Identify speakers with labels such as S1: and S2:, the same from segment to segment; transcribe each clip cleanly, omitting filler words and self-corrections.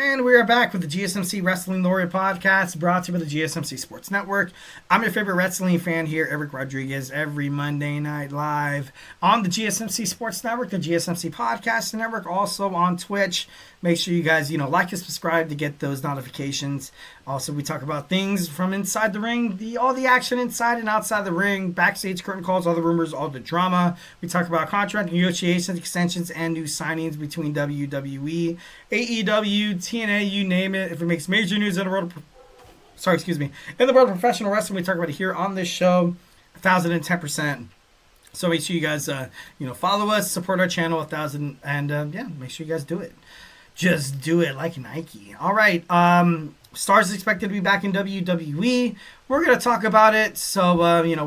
S1: And we are back with the GSMC Wrestling Laureate podcast brought to you by the GSMC Sports Network. I'm your favorite wrestling fan here, Eric Rodriguez, every Monday night live on the GSMC Sports Network, the GSMC Podcast Network, also on Twitch. Make sure you guys, like and subscribe to get those notifications. Also, we talk about things from inside the ring, all the action inside and outside the ring, backstage curtain calls, all the rumors, all the drama. We talk about contract negotiations, extensions, and new signings between WWE, AEW, TNA, you name it. If it makes major news in the world in the world of professional wrestling, we talk about it here on this show, 1,010%. So make sure you guys, follow us, support our channel, 1,000, and make sure you guys do it. Just do it like Nike. All right. Stars expected to be back in WWE. We're going to talk about it. So,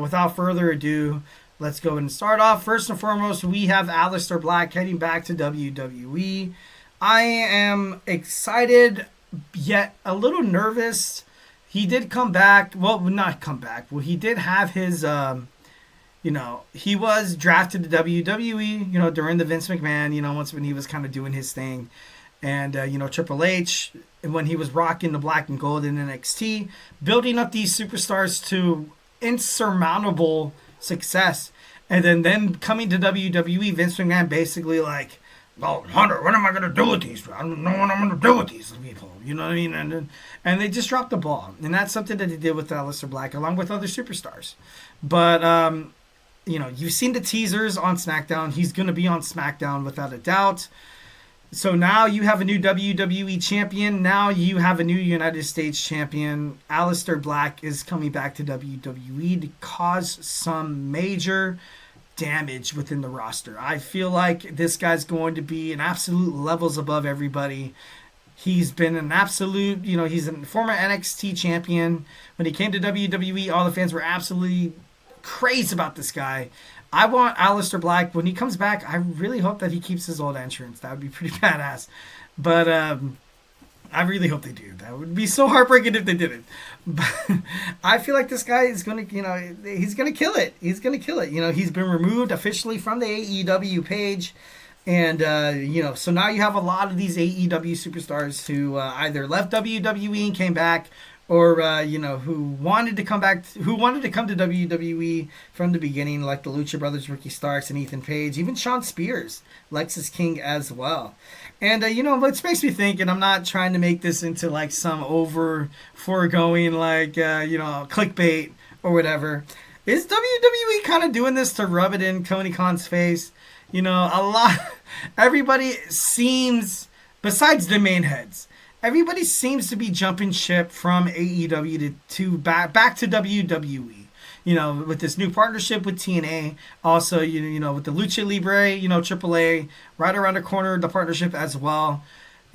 S1: without further ado, let's go and start off. First and foremost, we have Aleister Black heading back to WWE. I am excited, yet a little nervous. He did come back. Well, not come back. Well, he did have his, he was drafted to WWE, during the Vince McMahon, once when he was kind of doing his thing. And, Triple H, when he was rocking the black and gold in NXT, building up these superstars to insurmountable success. And then them coming to WWE, Vince McMahon basically like, oh, Hunter, what am I going to do with these? I don't know what I'm going to do with these people. You know what I mean? And they just dropped the ball. And that's something that they did with Aleister Black, along with other superstars. But, you've seen the teasers on SmackDown. He's going to be on SmackDown without a doubt. So now you have a new WWE champion. Now you have a new United States champion. Aleister Black is coming back to WWE to cause some major damage within the roster. I feel like this guy's going to be an absolute levels above everybody. He's been an absolute, he's a former NXT champion. When he came to WWE, all the fans were absolutely crazy about this guy. I want Aleister Black, when he comes back, I really hope that he keeps his old entrance. That would be pretty badass. But I really hope they do. That would be so heartbreaking if they didn't. But I feel like this guy is going to, he's going to kill it. He's going to kill it. He's been removed officially from the AEW page. And, so now you have a lot of these AEW superstars who either left WWE and came back, or, who wanted to come back, who wanted to come to WWE from the beginning, like the Lucha Brothers, Ricky Starks, and Ethan Page, even Shawn Spears, Lexis King as well. And, which makes me think, and I'm not trying to make this into, like, some foregoing, like, clickbait or whatever. Is WWE kind of doing this to rub it in Tony Khan's face? Everybody seems, besides the main heads, everybody seems to be jumping ship from AEW to back to WWE. With this new partnership with TNA, also with the Lucha Libre, AAA right around the corner, the partnership as well.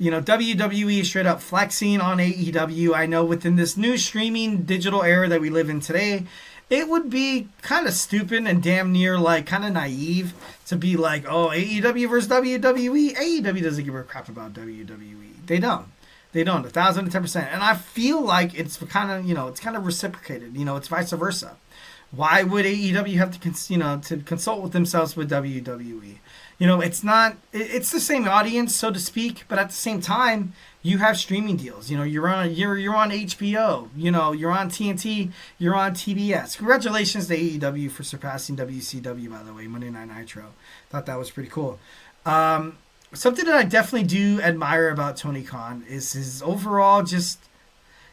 S1: WWE is straight up flexing on AEW. I know within this new streaming digital era that we live in today, it would be kind of stupid and damn near like kind of naive to be like, oh, AEW versus WWE. AEW doesn't give a crap about WWE. They don't. 1,010%. And I feel like it's kind of, it's kind of reciprocated. It's vice versa. Why would AEW have to, to consult with themselves with WWE? It's not, it's the same audience, so to speak, but at the same time, you have streaming deals. You're on HBO, you're on TNT, you're on TBS. Congratulations to AEW for surpassing WCW, by the way, Monday Night Nitro. Thought that was pretty cool. Something that I definitely do admire about Tony Khan is his overall just,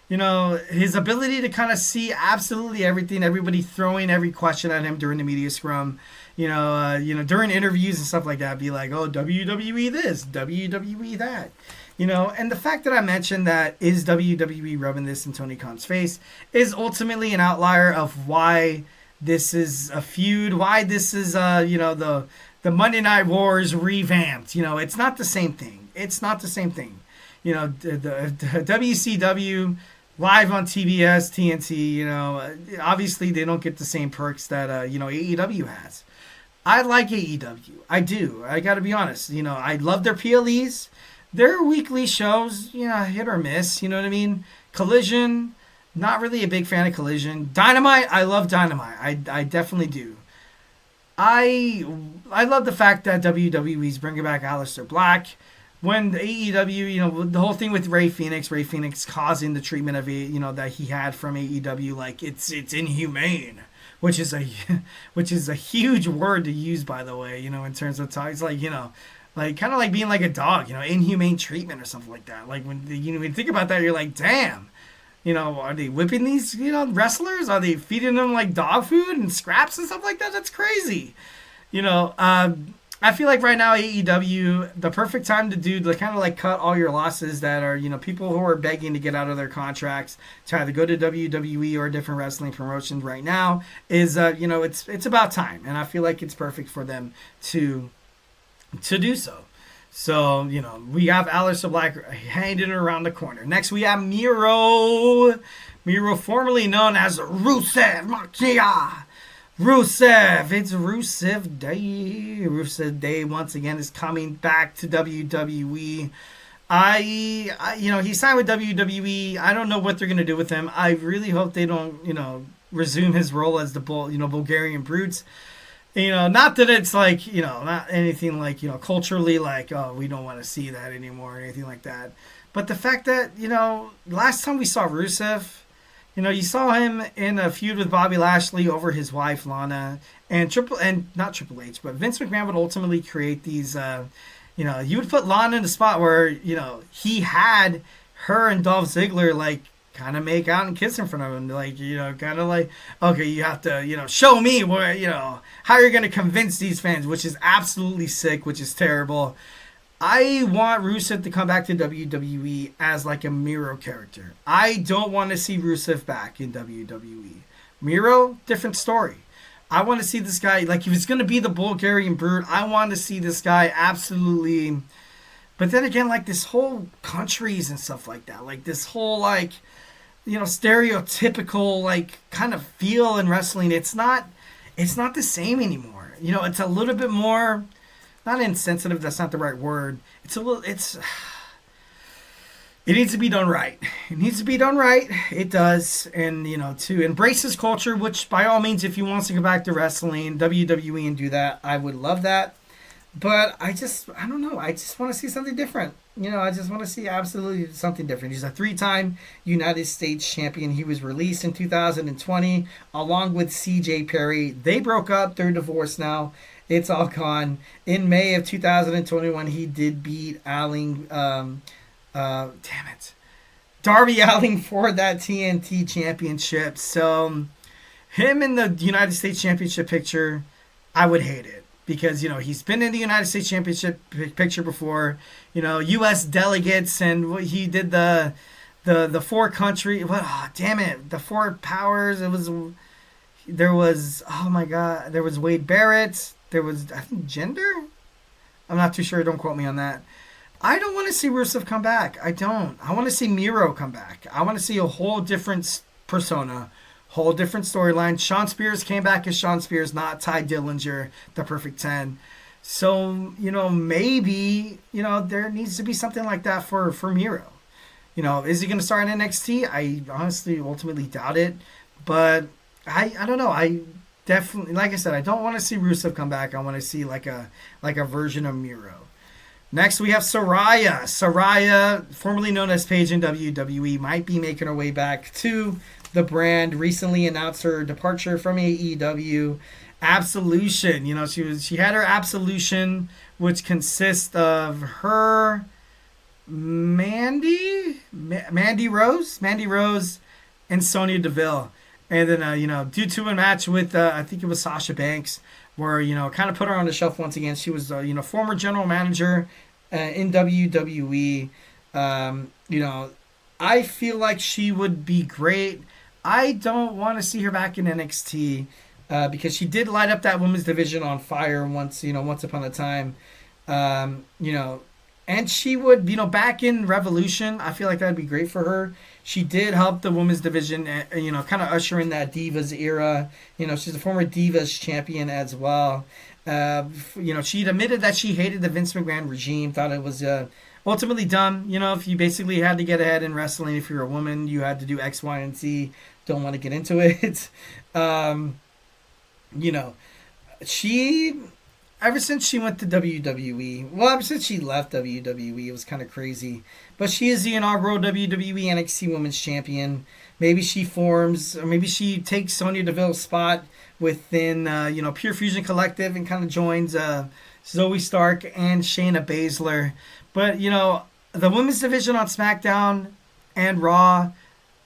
S1: his ability to kind of see absolutely everything, everybody throwing every question at him during the media scrum, during interviews and stuff like that, be like, oh, WWE this, WWE that, and the fact that I mentioned that is WWE rubbing this in Tony Khan's face is ultimately an outlier of why this is a feud, why this is, the Monday Night Wars revamped. It's not the same thing. The WCW live on TBS, TNT, obviously they don't get the same perks that, AEW has. I like AEW. I do. I got to be honest. I love their PLEs. Their weekly shows, hit or miss. You know what I mean? Collision, not really a big fan of Collision. Dynamite, I love Dynamite. I definitely do. I love the fact that WWE's bringing back Aleister Black. when the AEW, the whole thing with Ray Phoenix causing the treatment of that he had from AEW, like it's inhumane, which is a which is a huge word to use, by the way, in terms of talk. It's like, like kind of like being like a dog, inhumane treatment or something like that. Like when when you think about that, you're like, damn. Are they whipping these, wrestlers? Are they feeding them like dog food and scraps and stuff like that? That's crazy. I feel like right now AEW, the perfect time to kind of like cut all your losses that are, people who are begging to get out of their contracts to either go to WWE or a different wrestling promotion right now is, it's about time. And I feel like it's perfect for them to do so. So, we have Aleister Black hanging around the corner. Next, we have Miro. Miro, formerly known as Rusev Machia. Rusev. It's Rusev Day. Rusev Day, once again, is coming back to WWE. He signed with WWE. I don't know what they're going to do with him. I really hope they don't, resume his role as the Bulgarian Brutes. Not that it's like, not anything like, culturally like, oh, we don't want to see that anymore or anything like that. But the fact that, last time we saw Rusev, you saw him in a feud with Bobby Lashley over his wife, Lana, and not Triple H, but Vince McMahon would ultimately create these, you would put Lana in the spot where, he had her and Dolph Ziggler, like, kind of make out and kiss in front of him, like, kind of like, okay, you have to, show me where, how you're going to convince these fans, which is absolutely sick, which is terrible. I want Rusev to come back to WWE as like a Miro character. I don't want to see Rusev back in WWE. Miro, different story. I want to see this guy, like, if it's going to be the Bulgarian Brute, I want to see this guy absolutely. But then again, like, this whole countries and stuff like that, like this whole, like, stereotypical, like, kind of feel in wrestling, it's not the same anymore. It's a little bit more, not insensitive, that's not the right word. It needs to be done right. It needs to be done right. It does. And, to embrace this culture, which by all means, if he wants to go back to wrestling, WWE, and do that, I would love that. But I don't know. I just want to see something different. I just want to see absolutely something different. He's a 3-time United States champion. He was released in 2020 along with CJ Perry. They broke up. They're divorced now. It's all gone. In May of 2021, he did beat Darby Allin for that TNT championship. So him in the United States Championship picture, I would hate it. Because, he's been in the United States Championship picture before, U.S. delegates, and he did the 4 country, the 4 powers. There was Wade Barrett. There was, I think, Gender? I'm not too sure. Don't quote me on that. I don't want to see Rusev come back. I don't. I want to see Miro come back. I want to see a whole different persona. Whole different storyline. Sean Spears came back as Sean Spears, not Ty Dillinger, the Perfect 10. So, maybe, there needs to be something like that for Miro. Is he going to start in NXT? I honestly ultimately doubt it. But I don't know. I definitely, like I said, I don't want to see Rusev come back. I want to see like a version of Miro. Next, we have Saraya. Saraya, formerly known as Paige in WWE, might be making her way back to the brand. Recently announced her departure from AEW. Absolution. She had her absolution, which consists of her, Mandy Rose, and Sonya Deville. And then, due to a match with, I think it was Sasha Banks, where, kind of put her on the shelf once again. She was, former general manager in WWE. I feel like she would be great. I don't want to see her back in NXT because she did light up that women's division on fire once upon a time. And she would, back in Revolution, I feel like that would be great for her. She did help the women's division, kind of usher in that Divas era. She's a former Divas champion as well. She admitted that she hated the Vince McMahon regime, thought it was ultimately dumb. If you basically had to get ahead in wrestling, if you're a woman, you had to do X, Y, and Z. Don't want to get into it. She ever since she went to WWE, well, ever since she left WWE, it was kind of crazy. But she is the inaugural WWE NXT Women's Champion. Maybe she forms, or maybe she takes Sonya Deville's spot within, Pure Fusion Collective and kind of joins Zoe Stark and Shayna Baszler. But, the women's division on SmackDown and Raw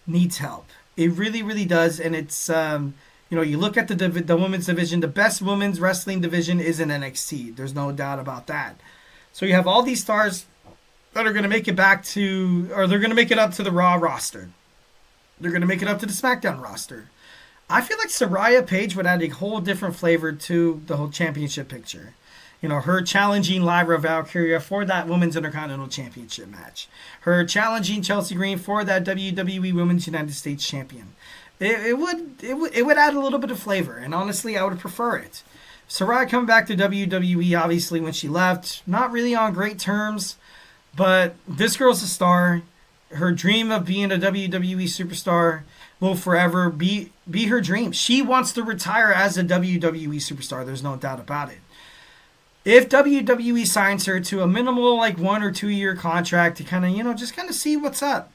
S1: needs help. It really, really does. And it's, you look at the women's division, the best women's wrestling division is in NXT. There's no doubt about that. So you have all these stars that are going to make it back to, or they're going to make it up to the Raw roster. They're going to make it up to the SmackDown roster. I feel like Saraya Paige would add a whole different flavor to the whole championship picture. Her challenging Lyra Valkyria for that Women's Intercontinental Championship match. Her challenging Chelsea Green for that WWE Women's United States Champion. It would add a little bit of flavor, and honestly, I would prefer it. Saraya coming back to WWE, obviously, when she left, not really on great terms, but this girl's a star. Her dream of being a WWE superstar will forever be her dream. She wants to retire as a WWE superstar. There's no doubt about it. If WWE signs her to a minimal 1 or 2 year contract to kind of, just kind of see what's up.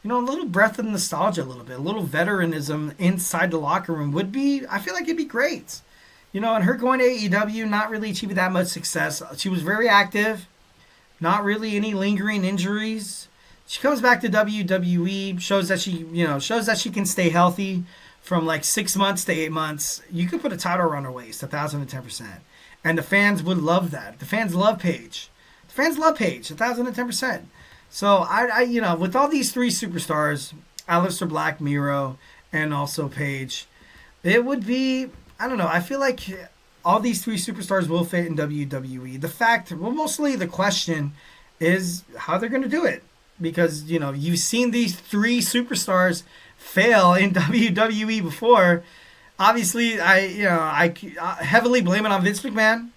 S1: A little breath of nostalgia, a little veteranism inside the locker room I feel like it'd be great. And her going to AEW, not really achieving that much success. She was very active, not really any lingering injuries. She comes back to WWE, shows that she can stay healthy from 6 months to 8 months. You could put a title around her waist, 1,010%. And the fans would love that. The fans love Paige. 1,010%. So I with all these three superstars, Aleister Black, Miro, and also Paige, it would be, I don't know, I feel like all these three superstars will fit in WWE. Mostly the question is how they're going to do it. Because, you've seen these three superstars fail in WWE before. Obviously, I heavily blame it on Vince McMahon.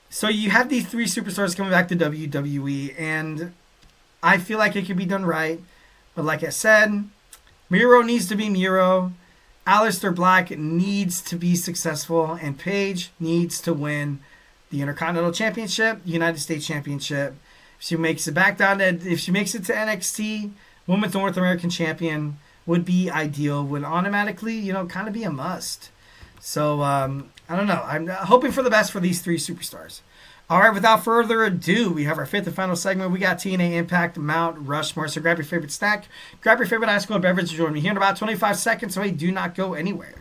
S1: So you have these three superstars coming back to WWE, and I feel like it could be done right. But like I said, Miro needs to be Miro. Aleister Black needs to be successful, and Paige needs to win the Intercontinental Championship, United States Championship. If she makes it back down, if she makes it to NXT, Women's North American Champion would be ideal. Would automatically, kind of be a must. So I don't know. I'm hoping for the best for these three superstars. All right, without further ado, we have our fifth and final segment. We got TNA Impact Mount Rushmore. So grab your favorite snack, grab your favorite ice cold beverage, and join me here in about 25 seconds. So hey, do not go anywhere.